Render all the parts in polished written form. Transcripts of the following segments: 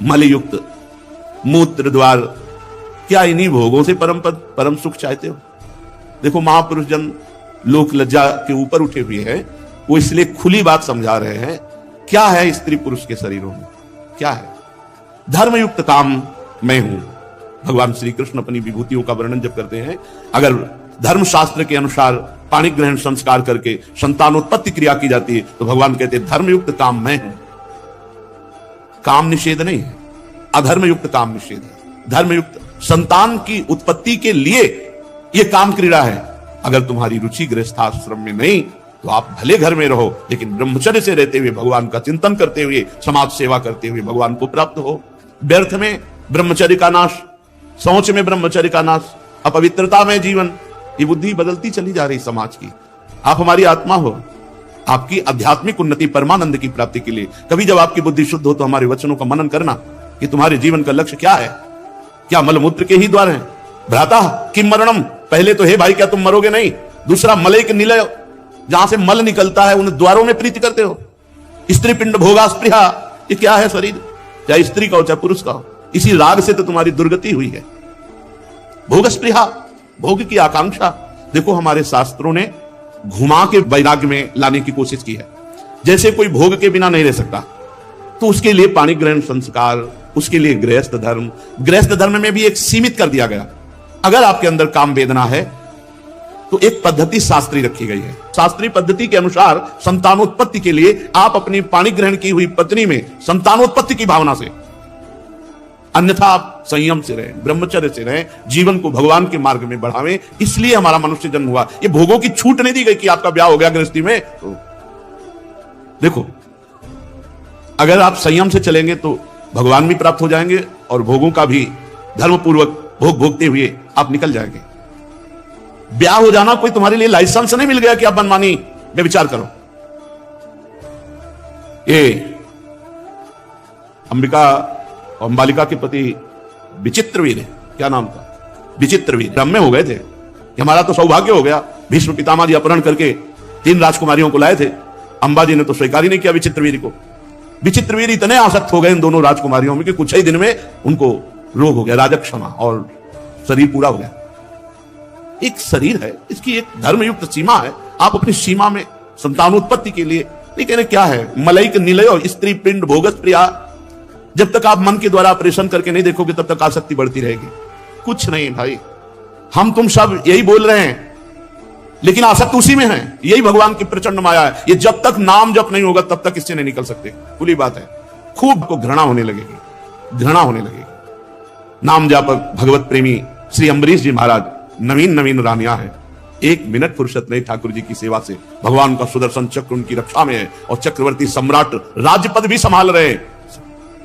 मलयुक्त मूत्र द्वार, क्या इन्हीं भोगों से परम पद परम सुख चाहते हो? देखो महापुरुष जन लोक लज्जा के ऊपर उठे हुए हैं, वो इसलिए खुली बात समझा रहे हैं। क्या है स्त्री पुरुष के शरीरों में? क्या है? धर्मयुक्त काम मैं हूं। भगवान श्री कृष्ण अपनी विभूतियों का वर्णन जब करते हैं, अगर धर्मशास्त्र के अनुसार पाणी ग्रहण संस्कार करके संतानोत्पत्ति क्रिया की जाती है, तो भगवान कहते हैं धर्मयुक्त काम मैं हूं। काम निषेध नहीं है, अधर्मयुक्त काम निषेध है। धर्मयुक्त संतान की उत्पत्ति के लिए यह काम क्रीड़ा है। अगर तुम्हारी रुचि गृहस्थाश्रम में नहीं, तो आप भले घर में रहो, लेकिन ब्रह्मचर्य से रहते हुए, भगवान का चिंतन करते हुए, समाज सेवा करते हुए भगवान को प्राप्त हो। व्यर्थ में ब्रह्मचर्य का नाश, सोच में ब्रह्मचर्य का नाश, अपवित्रता में जीवन, ये बुद्धि बदलती चली जा रही समाज की। आप हमारी आत्मा हो, आपकी आध्यात्मिक उन्नति, परमानंद की प्राप्ति के लिए कभी जब आपकी बुद्धि शुद्ध हो, तो हमारे वचनों का मनन करना कि तुम्हारे जीवन का लक्ष्य क्या है। क्या मलमूत्र के ही द्वार हैं? भ्राता किम मरणम, पहले तो हे भाई क्या तुम मरोगे नहीं? दूसरा मलैक निलय, जहां से मल निकलता है उन द्वारों में प्रीति करते हो। स्त्री पिंड भोगा स्पृहा, ये क्या है शरीर? चाहे स्त्री का हो चाहे पुरुष का हो, इसी राग से तो तुम्हारी दुर्गति हुई है। भोग स्पृहा, भोग की आकांक्षा। देखो हमारे शास्त्रों ने घुमा के वैराग्य में लाने की कोशिश की है। जैसे कोई भोग के बिना नहीं रह सकता, तो उसके लिए पाणी ग्रहण संस्कार, उसके लिए गृहस्थ धर्म, गृहस्थ धर्म में भी एक सीमित कर दिया गया। अगर आपके अंदर काम वेदना है, तो एक पद्धति शास्त्रीय रखी गई है। शास्त्रीय पद्धति के अनुसार संतानोत्पत्ति के लिए आप अपनी पाणी ग्रहण की हुई पत्नी में संतानोत्पत्ति की भावना से, अन्यथा आप संयम से रहें, ब्रह्मचर्य से रहें, जीवन को भगवान के मार्ग में बढ़ावें। इसलिए हमारा मनुष्य जन्म हुआ। ये भोगों की छूट नहीं दी गई कि आपका ब्याह हो गया गृहस्थी में। तो देखो, अगर आप संयम से चलेंगे तो भगवान भी प्राप्त हो जाएंगे, और भोगों का भी धर्मपूर्वक भोग भोगते हुए आप निकल जाएंगे। ब्याह हो जाना कोई तुम्हारे लिए लाइसेंस नहीं मिल गया कि आप मनमानी में विचार करो। ये अंबिका और अंबालिका के पति विचित्रवीर है, क्या नाम था? विचित्रवीर। ब्रह्मे हो गए थे कि हमारा तो सौभाग्य हो गया। भीष्म पितामह जी अपहरण करके 3 राजकुमारियों को लाए थे। अंबा जी ने तो स्वीकार ही नहीं किया विचित्रवीर को। विचित्रवीर इतने आसक्त हो गए इन दोनों राजकुमारियों में कि कुछ ही दिन में उनको रोग हो गया, राजक्षमा, और शरीर पूरा हो गया। एक शरीर है, इसकी एक धर्मयुक्त सीमा है। आप अपनी सीमा में संतानोत्पत्ति के लिए नहीं कहने क्या है? मलैक निलयो स्त्री पिंड भोगस प्रिया। जब तक आप मन के द्वारा ऑपरेशन करके नहीं देखोगे, तब तक आसक्ति बढ़ती रहेगी। कुछ नहीं भाई, हम तुम सब यही बोल रहे हैं, लेकिन आसक्त उसी में है। यही भगवान की प्रचंड माया है। ये जब तक नाम जप नहीं होगा, तब तक इससे नहीं निकल सकते। खुली बात है। खूब को घृणा होने लगेगी, घृणा होने लगेगी। नाम जापक भगवत प्रेमी श्री अम्बरीश जी महाराज नवीन रानिया है। 1 मिनट फुर्सत नहीं ठाकुर जी की सेवा से। भगवान का सुदर्शन चक्र उनकी रक्षा में है, और चक्रवर्ती सम्राट राज्य पद भी संभाल रहे हैं।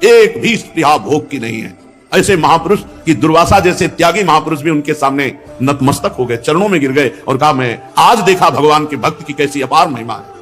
एक भी स्पृहा भोग की नहीं है। ऐसे महापुरुष की दुर्वासा जैसे त्यागी महापुरुष भी उनके सामने नतमस्तक हो गए, चरणों में गिर गए और कहा, मैं आज देखा भगवान के भक्त की कैसी अपार महिमा है।